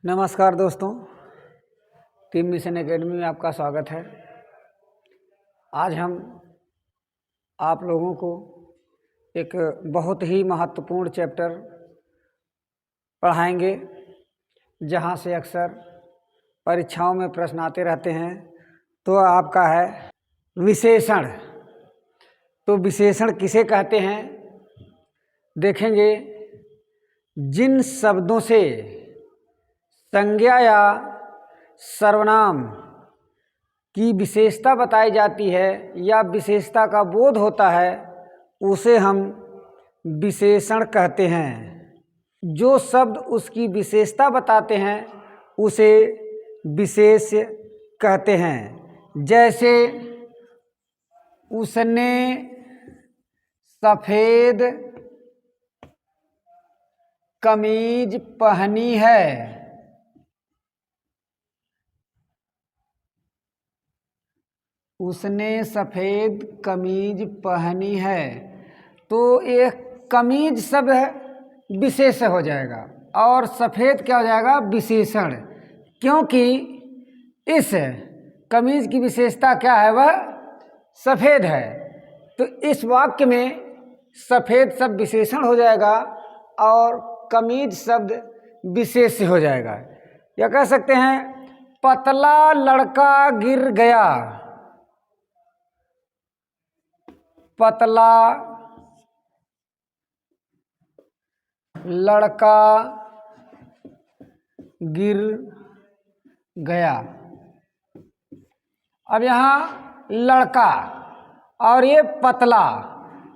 नमस्कार दोस्तों, team mission academy में आपका स्वागत है। आज हम आप लोगों को एक बहुत ही महत्वपूर्ण चैप्टर पढ़ाएंगे, जहां से अक्सर परीक्षाओं में प्रश्न आते रहते हैं। तो आपका है विशेषण। तो विशेषण किसे कहते हैं देखेंगे। जिन शब्दों से संज्ञा या सर्वनाम की विशेषता बताई जाती है या विशेषता का बोध होता है, उसे हम विशेषण कहते हैं। जो शब्द उसकी विशेषता बताते हैं उसे विशेष कहते हैं। जैसे उसने सफ़ेद कमीज पहनी है। उसने सफ़ेद कमीज पहनी है। तो एक कमीज शब्द विशेष हो जाएगा और सफ़ेद क्या हो जाएगा, विशेषण। क्योंकि इस कमीज की विशेषता क्या है, वह सफ़ेद है। तो इस वाक्य में सफ़ेद शब्द विशेषण हो जाएगा और कमीज शब्द विशेष हो जाएगा। या कह सकते हैं पतला लड़का गिर गया। पतला लड़का गिर गया। अब यहाँ लड़का और ये पतला,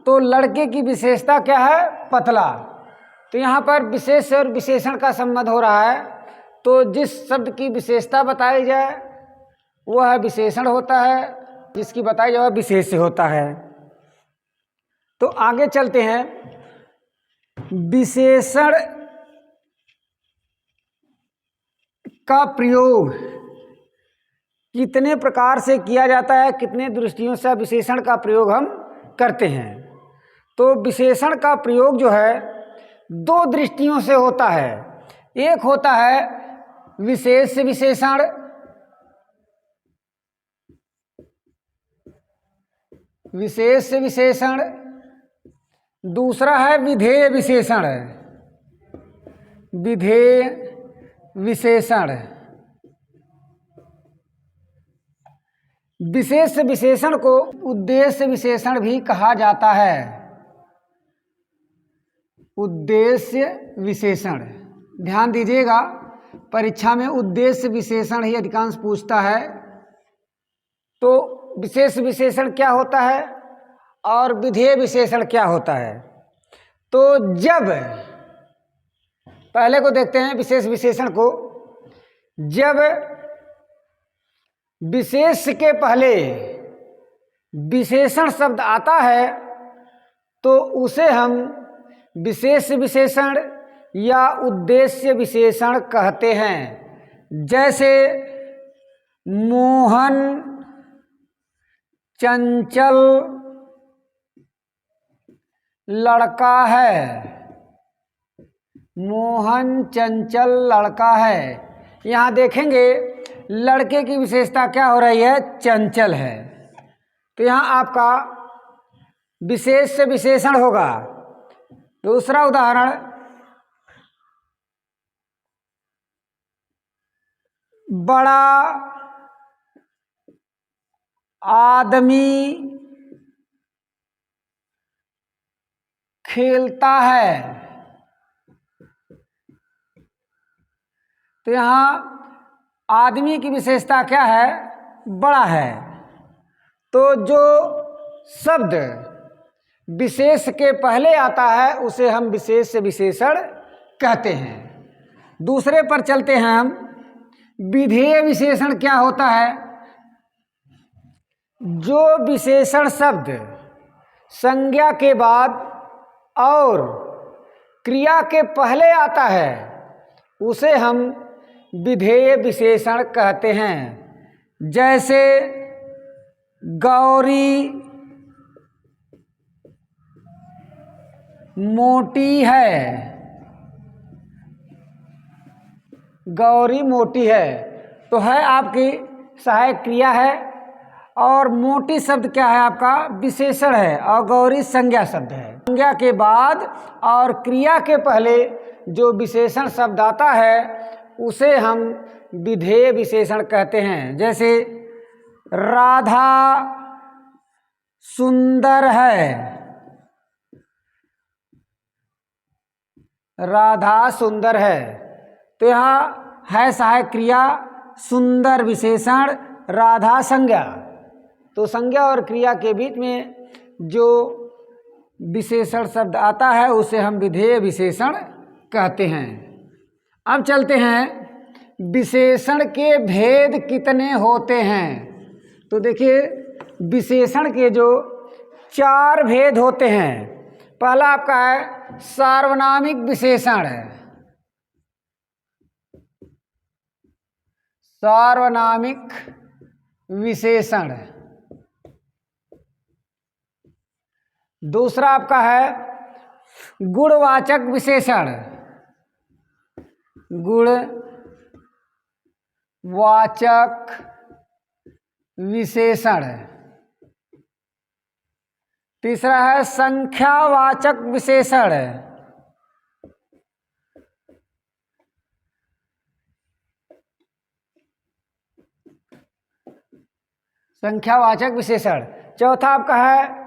तो लड़के की विशेषता क्या है, पतला। तो यहाँ पर विशेष और विशेषण का संबंध हो रहा है। तो जिस शब्द की विशेषता बताई जाए वह विशेषण होता है, जिसकी बताई जाए वह विशेष होता है। तो आगे चलते हैं। विशेषण का प्रयोग कितने प्रकार से किया जाता है, कितने दृष्टियों से विशेषण का प्रयोग हम करते हैं। तो विशेषण का प्रयोग जो है दो दृष्टियों से होता है। एक होता है विशेष विशेषण, विशेष विशेषण। दूसरा है विधेय विशेषण, विधेय विशेषण। विशेष विशेषण को उद्देश्य विशेषण भी कहा जाता है। उद्देश्य विशेषण, ध्यान दीजिएगा, परीक्षा में उद्देश्य विशेषण ही अधिकांश पूछता है। तो विशेष विशेषण क्या होता है और विधेय विशेषण क्या होता है। तो जब पहले को देखते हैं विशेष विशेषण को। जब विशेष के पहले विशेषण शब्द आता है तो उसे हम विशेष विशेषण या उद्देश्य विशेषण कहते हैं। जैसे मोहन चंचल लड़का है। मोहन चंचल लड़का है। यहाँ देखेंगे लड़के की विशेषता क्या हो रही है, चंचल है। तो यहाँ आपका विशेष से विशेषण होगा। दूसरा उदाहरण, बड़ा आदमी खेलता है। तो यहाँ आदमी की विशेषता क्या है, बड़ा है। तो जो शब्द विशेष के पहले आता है उसे हम विशेष से विशेषण कहते हैं। दूसरे पर चलते हैं हम। विधेय विशेषण क्या होता है। जो विशेषण शब्द संज्ञा के बाद और क्रिया के पहले आता है उसे हम विधेय विशेषण कहते हैं। जैसे गौरी मोटी है। गौरी मोटी है, तो है आपकी सहायक क्रिया है, और मोटी शब्द क्या है आपका विशेषण है, और गौरी संज्ञा शब्द है। संज्ञा के बाद और क्रिया के पहले जो विशेषण शब्द आता है उसे हम विधेय विशेषण कहते हैं। जैसे राधा सुंदर है, राधा सुंदर है, तो यहाँ है सहायक क्रिया, सुंदर विशेषण, राधा संज्ञा। तो संज्ञा और क्रिया के बीच में जो विशेषण शब्द आता है उसे हम विधेय विशेषण कहते हैं। अब चलते हैं विशेषण के भेद कितने होते हैं। तो देखिए विशेषण के जो 4 भेद होते हैं। पहला आपका है सार्वनामिक विशेषण, सार्वनामिक विशेषण। दूसरा आपका है गुणवाचक विशेषण, गुणवाचक विशेषण। तीसरा है संख्यावाचक विशेषण, संख्यावाचक विशेषण। चौथा आपका है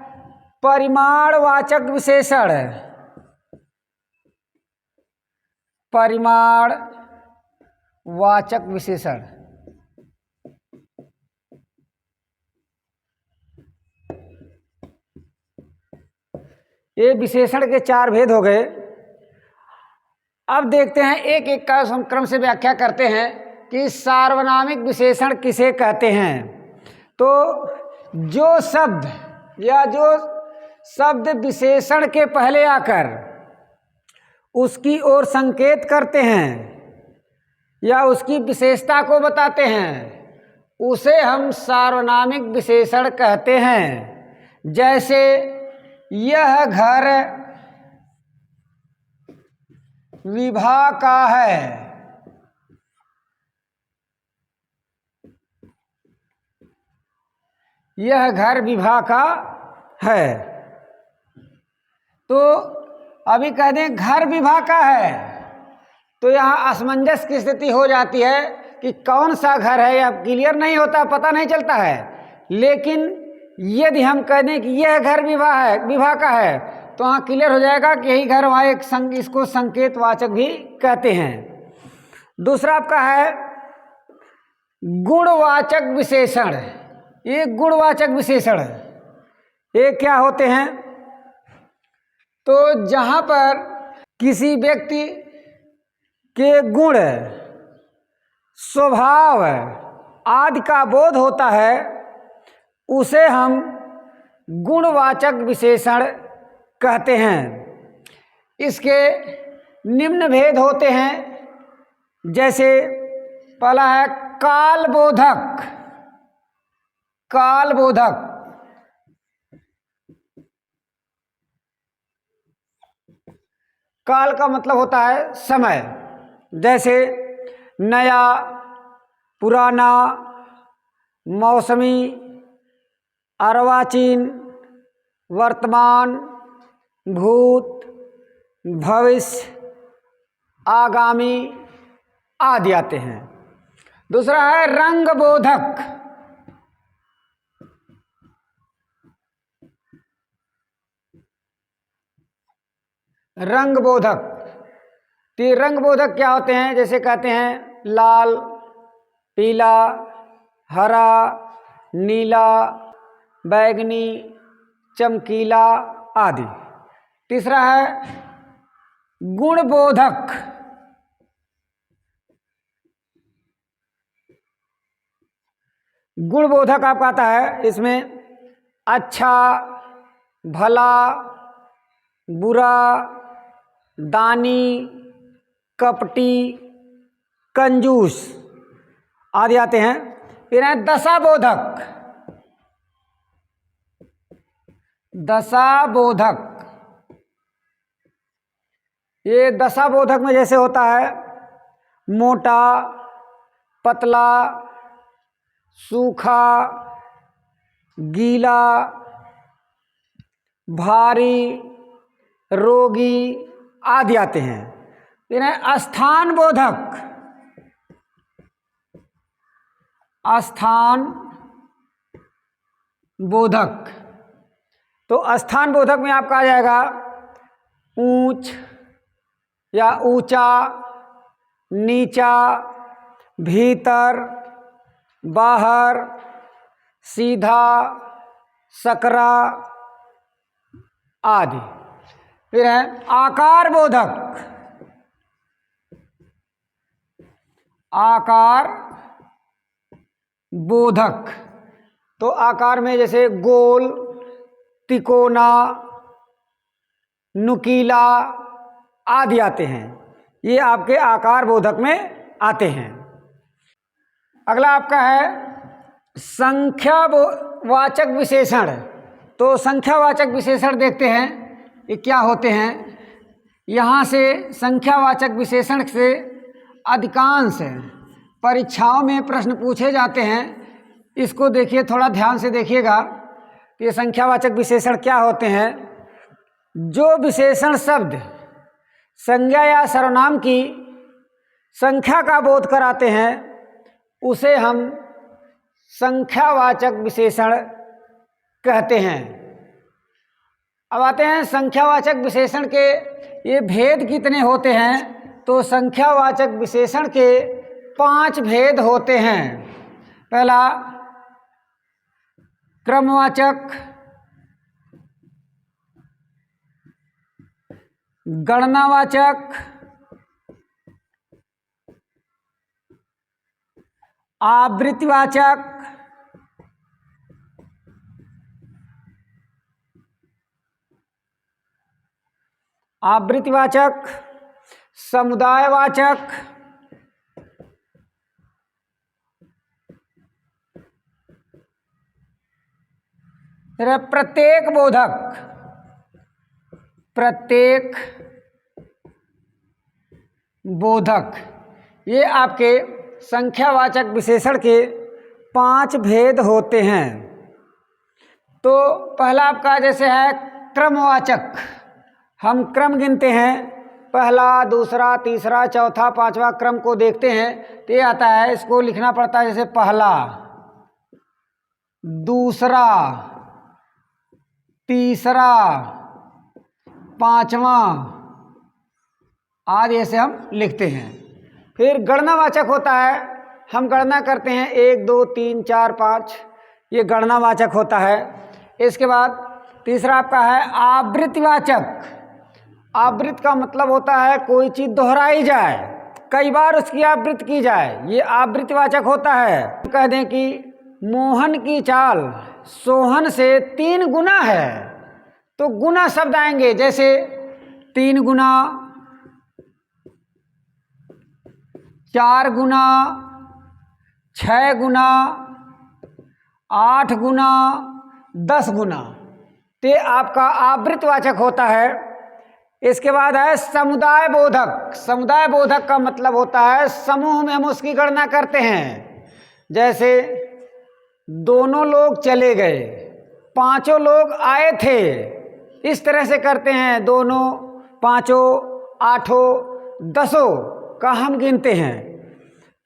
परिमाणवाचक विशेषण, परिमाणवाचक विशेषण। ये विशेषण के 4 भेद हो गए। अब देखते हैं एक एक का क्रम से व्याख्या करते हैं कि सार्वनामिक विशेषण किसे कहते हैं। तो जो शब्द या जो शब्द विशेषण के पहले आकर उसकी ओर संकेत करते हैं या उसकी विशेषता को बताते हैं उसे हम सार्वनामिक विशेषण कहते हैं। जैसे यह घर विभा का है, यह घर विभा का है। तो अभी कह दें घर विभा का है तो यहाँ असमंजस की स्थिति हो जाती है कि कौन सा घर है या क्लियर नहीं होता, पता नहीं चलता है। लेकिन यदि हम कह दें कि यह घर विभा का है तो वहाँ क्लियर हो जाएगा कि यही घर, वहाँ एक इसको संकेतवाचक भी कहते हैं। दूसरा आपका है गुणवाचक विशेषण। ये गुणवाचक विशेषण है। ये क्या होते हैं? तो जहाँ पर किसी व्यक्ति के गुण, स्वभाव आदि का बोध होता है उसे हम गुणवाचक विशेषण कहते हैं। इसके निम्न भेद होते हैं। जैसे पहला है कालबोधक। कालबोधक काल का मतलब होता है समय। जैसे नया, पुराना, मौसमी, अर्वाचीन, वर्तमान, भूत, भविष्य, आगामी आदि आते हैं। दूसरा है रंगबोधक। रंगबोधक, तो ये रंगबोधक क्या होते हैं? जैसे कहते हैं लाल, पीला, हरा, नीला, बैगनी, चमकीला आदि। तीसरा है गुणबोधक। गुणबोधक आपका आता है इसमें अच्छा, भला, बुरा, दानी, कपटी, कंजूस आदि आते हैं। फिर है दशाबोधक। दशाबोधक, ये दशाबोधक में जैसे होता है मोटा, पतला, सूखा, गीला, भारी, रोगी आदि आते हैं। इन्हें स्थान बोधक, स्थान बोधक। तो स्थान बोधक में आपका आ जाएगा ऊंच या ऊंचा, नीचा, भीतर, बाहर, सीधा, सकरा आदि। फिर है आकार बोधक, आकार बोधक। तो आकार में जैसे गोल, तिकोना, नुकीला आदि आते हैं, ये आपके आकार बोधक में आते हैं। अगला आपका है संख्यावाचक विशेषण। तो संख्यावाचक विशेषण देखते हैं ये क्या होते हैं। यहाँ से संख्यावाचक विशेषण से अधिकांश परीक्षाओं में प्रश्न पूछे जाते हैं। इसको देखिए, थोड़ा ध्यान से देखिएगा कि ये संख्यावाचक विशेषण क्या होते हैं। जो विशेषण शब्द संज्ञा या सर्वनाम की संख्या का बोध कराते हैं उसे हम संख्यावाचक विशेषण कहते हैं। अब आते हैं संख्यावाचक विशेषण के ये भेद कितने होते हैं। तो संख्यावाचक विशेषण के 5 भेद होते हैं। पहला क्रमवाचक, गणनावाचक, आवृत्तिवाचक, आवृत्तिवाचक, समुदायवाचक, प्रत्येक बोधक, प्रत्येक बोधक। ये आपके संख्यावाचक विशेषण के 5 भेद होते हैं। तो पहला आपका जैसे है क्रमवाचक, हम क्रम गिनते हैं, पहला, दूसरा, तीसरा, चौथा, पांचवा क्रम को देखते हैं तो ये आता है। इसको लिखना पड़ता है जैसे पहला, दूसरा, तीसरा, पांचवा आदि ऐसे हम लिखते हैं। फिर गणनावाचक होता है, हम गणना करते हैं 1 2 3 4 5, ये गणनावाचक होता है। इसके बाद तीसरा आपका है आवृत्तिवाचक। आवृत्ति का मतलब होता है कोई चीज़ दोहराई जाए, कई बार उसकी आवृत्ति की जाए, ये आवृत्तिवाचक होता है। कह दें कि मोहन की चाल सोहन से 3 गुना है, तो गुना शब्द आएंगे जैसे 3 गुना, 4 गुना, 6 गुना, 8 गुना, 10 गुना। ते आपका आवृत्तिवाचक होता है। इसके बाद है समुदाय बोधक। समुदाय बोधक का मतलब होता है समूह में हम उसकी गणना करते हैं। जैसे दोनों लोग चले गए, 5 लोग आए थे, इस तरह से करते हैं। दोनों, 5, 8, 10 का हम गिनते हैं।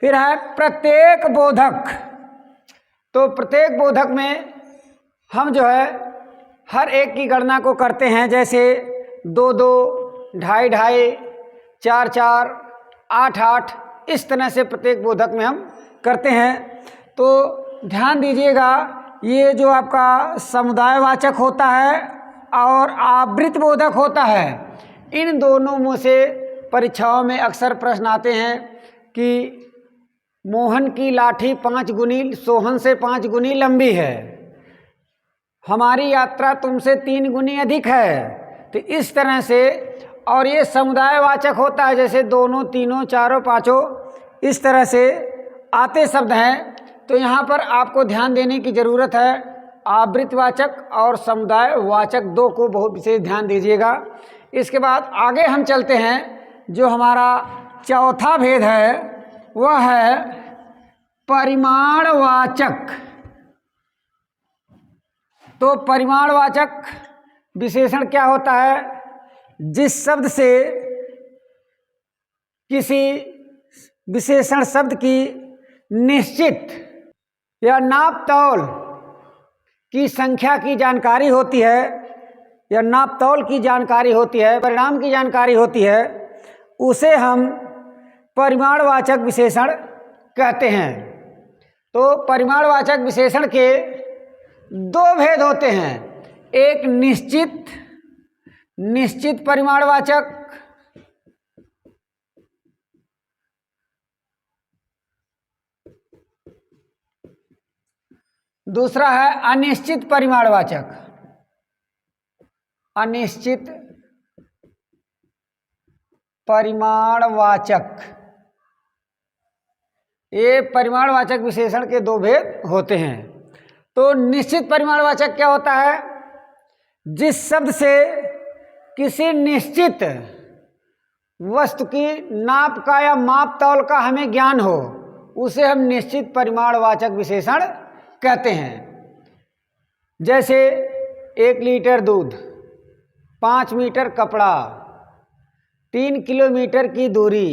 फिर है प्रत्येक बोधक। तो प्रत्येक बोधक में हम जो है हर एक की गणना को करते हैं। जैसे 2 2, 2.5 2.5, 4 4, 8 8, इस तरह से प्रत्येक बोधक में हम करते हैं। तो ध्यान दीजिएगा, ये जो आपका समुदायवाचक होता है और आवृत्ति बोधक होता है, इन दोनों में से परीक्षाओं में अक्सर प्रश्न आते हैं कि मोहन की लाठी 5 गुनी सोहन से 5 गुनी लंबी है, हमारी यात्रा तुमसे 3 गुनी अधिक है। तो इस तरह से, और ये समुदायवाचक होता है, जैसे दोनों, तीनों, चारों, पांचों, इस तरह से आते शब्द हैं। तो यहाँ पर आपको ध्यान देने की ज़रूरत है। आवृत्तिवाचक और समुदायवाचक 2 को बहुत विशेष ध्यान दीजिएगा। इसके बाद आगे हम चलते हैं। जो हमारा चौथा भेद है वह है परिमाणवाचक। तो परिमाणवाचक विशेषण क्या होता है? जिस शब्द से किसी विशेषण शब्द की निश्चित या नापतौल की संख्या की जानकारी होती है, या नापतौल की जानकारी होती है, परिणाम की जानकारी होती है, उसे हम परिमाणवाचक विशेषण कहते हैं। तो परिमाणवाचक विशेषण के दो भेद होते हैं, एक निश्चित परिमाणवाचक, दूसरा है अनिश्चित परिमाणवाचक। अनिश्चित परिमाणवाचक, ये परिमाणवाचक विशेषण के दो भेद होते हैं। तो निश्चित परिमाणवाचक क्या होता है? जिस शब्द से किसी निश्चित वस्तु की नाप का या माप तौल का हमें ज्ञान हो, उसे हम निश्चित परिमाणवाचक विशेषण कहते हैं। जैसे 1 लीटर दूध, 5 मीटर कपड़ा, 3 किलोमीटर की दूरी,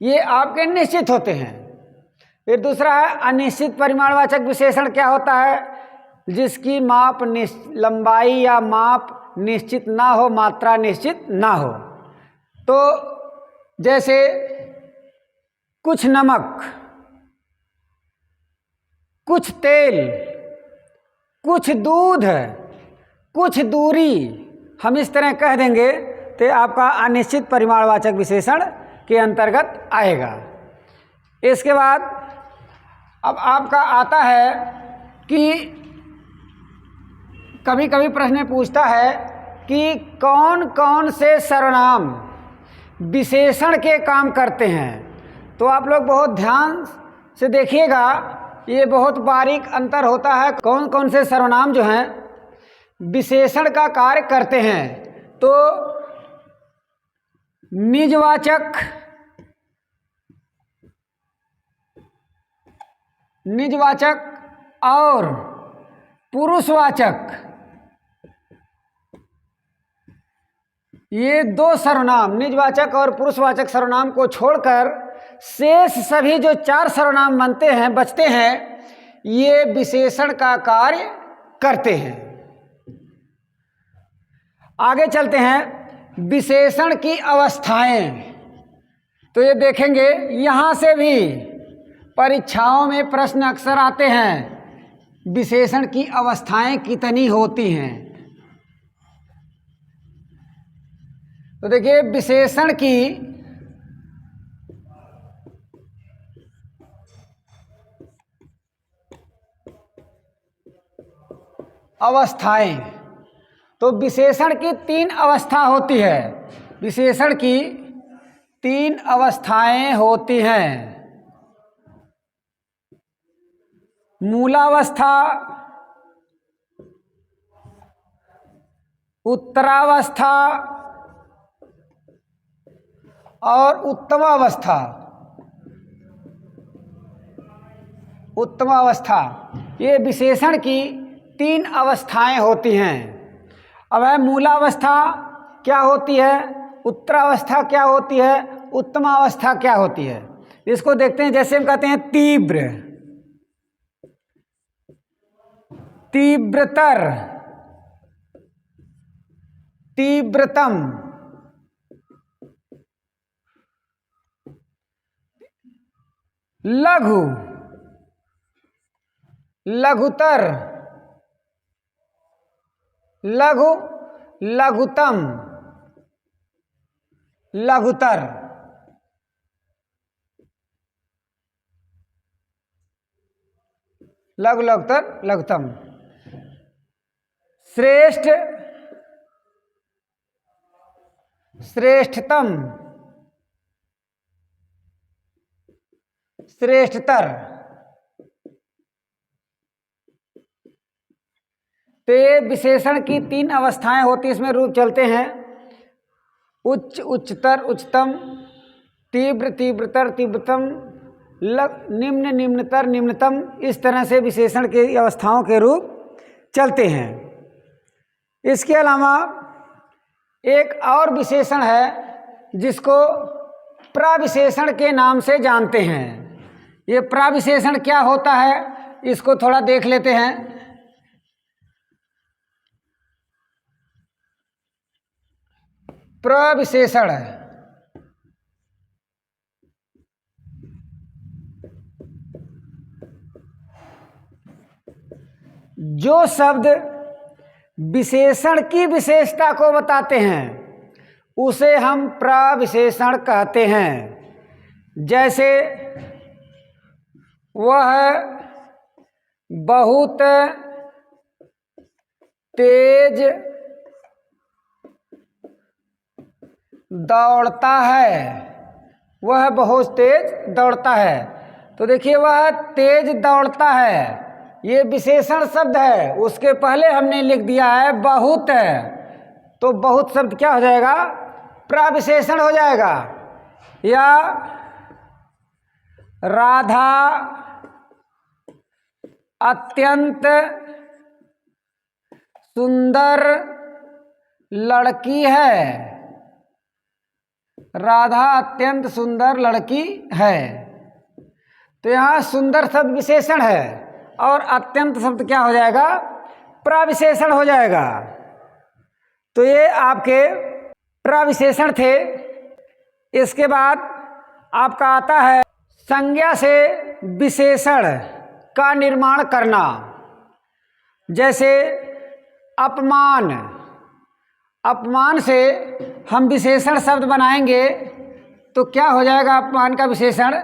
ये आपके निश्चित होते हैं। फिर दूसरा है अनिश्चित परिमाणवाचक विशेषण क्या होता है? जिसकी माप लंबाई या माप निश्चित ना हो, मात्रा निश्चित ना हो। तो जैसे कुछ नमक, कुछ तेल, कुछ दूध, कुछ दूरी, हम इस तरह कह देंगे तो आपका अनिश्चित परिमाणवाचक विशेषण के अंतर्गत आएगा। इसके बाद अब आपका आता है कि कभी कभी प्रश्न पूछता है कि कौन कौन से सर्वनाम विशेषण के काम करते हैं। तो आप लोग बहुत ध्यान से देखिएगा, ये बहुत बारीक अंतर होता है। कौन कौन से सर्वनाम जो हैं विशेषण का कार्य करते हैं। तो निजवाचक, और पुरुषवाचक, ये दो सर्वनाम, निजवाचक और पुरुषवाचक सर्वनाम को छोड़कर शेष सभी जो 4 सर्वनाम बनते हैं, बचते हैं, ये विशेषण का कार्य करते हैं। आगे चलते हैं, विशेषण की अवस्थाएं। तो ये देखेंगे, यहां से भी परीक्षाओं में प्रश्न अक्सर आते हैं, विशेषण की अवस्थाएं कितनी होती हैं। तो देखिए, विशेषण की अवस्थाएं, तो विशेषण की 3 अवस्था होती है। विशेषण की 3 अवस्थाएं होती हैं। मूलावस्था, उत्तरावस्था और उत्तमावस्था। उत्तमावस्था, ये विशेषण की 3 अवस्थाएं होती हैं। अब है मूलावस्था क्या होती है, उत्तरावस्था क्या होती है, उत्तमावस्था क्या होती है। इसको देखते हैं। जैसे हम कहते हैं तीव्र, तीव्रतर, तीव्रतम, लघु, लघुतर, लघु, लघुतम, लघुतर। लघु, लघुतर, लघुतम। श्रेष्ठ, श्रेष्ठतम, श्रेष्ठतर। तो ये विशेषण की 3 अवस्थाएं होती हैं। इसमें रूप चलते हैं उच्च, उच्चतर, उच्चतम, तीव्र तीव्रतर तीव्रतम, निम्न निम्नतर निम्नतम, इस तरह से विशेषण की अवस्थाओं के रूप चलते हैं। इसके अलावा एक और विशेषण है जिसको प्रविशेषण के नाम से जानते हैं। ये प्रविशेषण क्या होता है इसको थोड़ा देख लेते हैं। प्रविशेषण जो शब्द विशेषण की विशेषता को बताते हैं उसे हम प्रविशेषण कहते हैं। जैसे वह बहुत तेज दौड़ता है, वह बहुत तेज दौड़ता है। तो देखिए वह तेज दौड़ता है, ये विशेषण शब्द है, उसके पहले हमने लिख दिया है बहुत, तो बहुत शब्द क्या हो जाएगा? प्रविशेषण हो जाएगा। या राधा अत्यंत सुंदर लड़की है, राधा अत्यंत सुंदर लड़की है। तो यहाँ सुंदर शब्द विशेषण है और अत्यंत शब्द क्या हो जाएगा? प्रविशेषण हो जाएगा। तो ये आपके प्रविशेषण थे। इसके बाद आपका आता है संज्ञा से विशेषण का निर्माण करना। जैसे अपमान, अपमान से हम विशेषण शब्द बनाएंगे तो क्या हो जाएगा अपमान का विशेषण?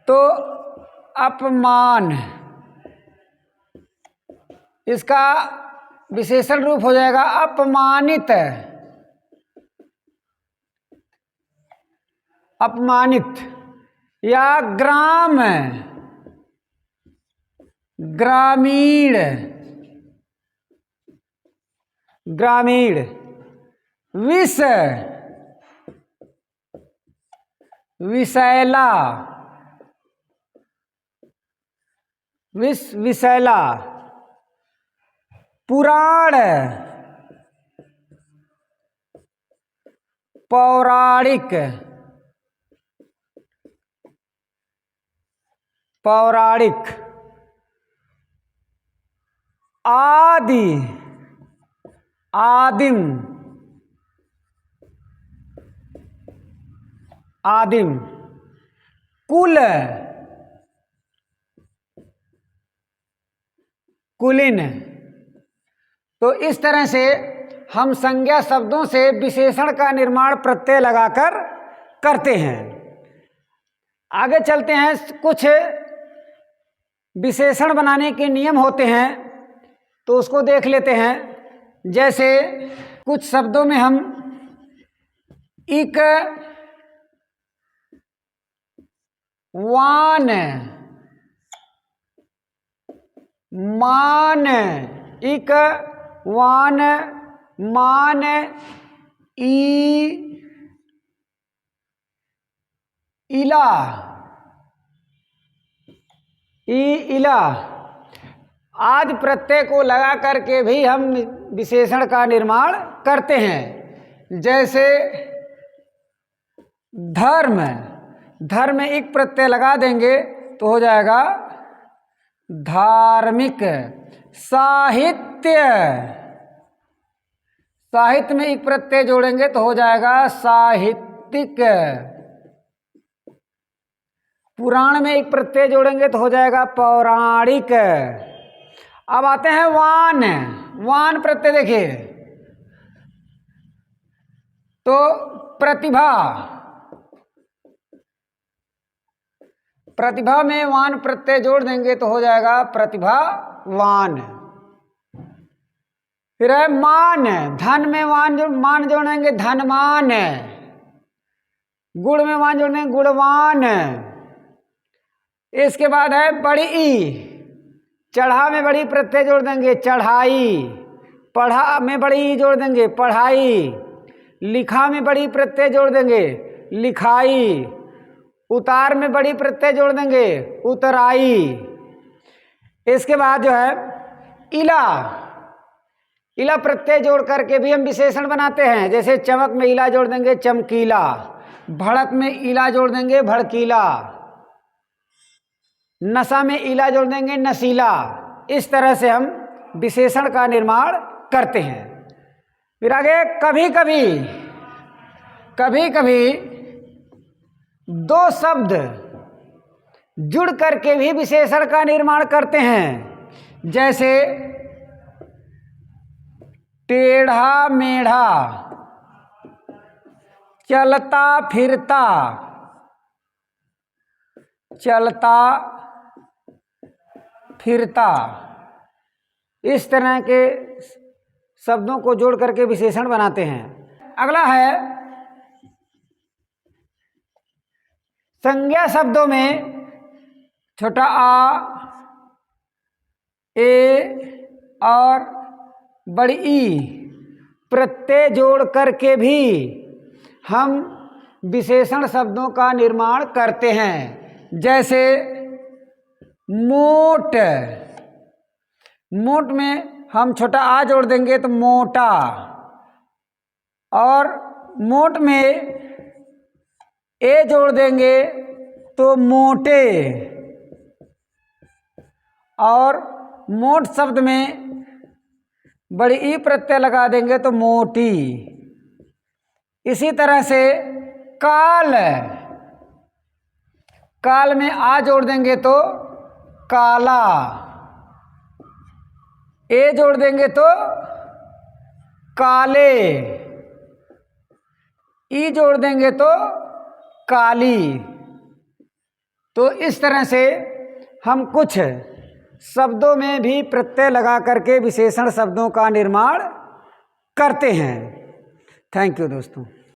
तो अपमान, इसका विशेषण रूप हो जाएगा अपमानित, अपमानित। या ग्राम, ग्रामीण, ग्रामीण। विष, विषैला, विष विषैला। पुराण, पौराणिक, पौराणिक। आदि, आदिम, आदिम। कुल, कुलीन। तो इस तरह से हम संज्ञा शब्दों से विशेषण का निर्माण प्रत्यय लगाकर करते हैं। आगे चलते हैं, कुछ विशेषण बनाने के नियम होते हैं तो उसको देख लेते हैं। जैसे कुछ शब्दों में हम इक, वान, मान, इक, वान, मान, इला, इला आदि प्रत्यय को लगा करके भी हम विशेषण का निर्माण करते हैं। जैसे धर्म, धर्म में एक प्रत्यय लगा देंगे तो हो जाएगा धार्मिक। साहित्य, साहित्य में एक प्रत्यय जोड़ेंगे तो हो जाएगा साहित्यिक। पुराण में एक प्रत्यय जोड़ेंगे तो हो जाएगा पौराणिक। अब आते हैं वान, वान प्रत्यय देखिए तो प्रतिभा, प्रतिभा में वान प्रत्यय जोड़ देंगे तो हो जाएगा प्रतिभावान। फिर है मान, धन में मान जोड़ेंगे धनमान, गुण में मान जोड़ेंगे गुणवान। इसके बाद है बड़ी ई, चढ़ा में बड़ी प्रत्यय जोड़ देंगे चढ़ाई, पढ़ा में बड़ी ई जोड़ देंगे पढ़ाई, लिखा में बड़ी प्रत्यय जोड़ देंगे लिखाई। उतार में बड़ी प्रत्यय जोड़ देंगे, उतराई। इसके बाद जो है इला, इला प्रत्यय जोड़ करके भी हम विशेषण बनाते हैं। जैसे चमक में इला जोड़ देंगे, चमकीला। भड़क में इला जोड़ देंगे, भड़कीला। नशा में इला जोड़ देंगे, नशीला। इस तरह से हम विशेषण का निर्माण करते हैं। फिर आगे कभी कभी दो शब्द जुड़ करके भी विशेषण का निर्माण करते हैं। जैसे टेढ़ा मेढ़ा, चलता फिरता, चलता फिरता। इस तरह के शब्दों को जोड़ करके विशेषण बनाते हैं। अगला है संज्ञा शब्दों में छोटा आ, ए और बड़ी ई प्रत्यय जोड़ करके भी हम विशेषण शब्दों का निर्माण करते हैं। जैसे मोट, मोट में हम छोटा आ जोड़ देंगे तो मोटा, और मोट में ए जोड़ देंगे तो मोटे, और मोट शब्द में बड़ी ई प्रत्यय लगा देंगे तो मोटी। इसी तरह से काल, काल में आ जोड़ देंगे तो काला, ए जोड़ देंगे तो काले, ई जोड़ देंगे तो काली। तो इस तरह से हम कुछ शब्दों में भी प्रत्यय लगा करके विशेषण शब्दों का निर्माण करते हैं। थैंक यू दोस्तों।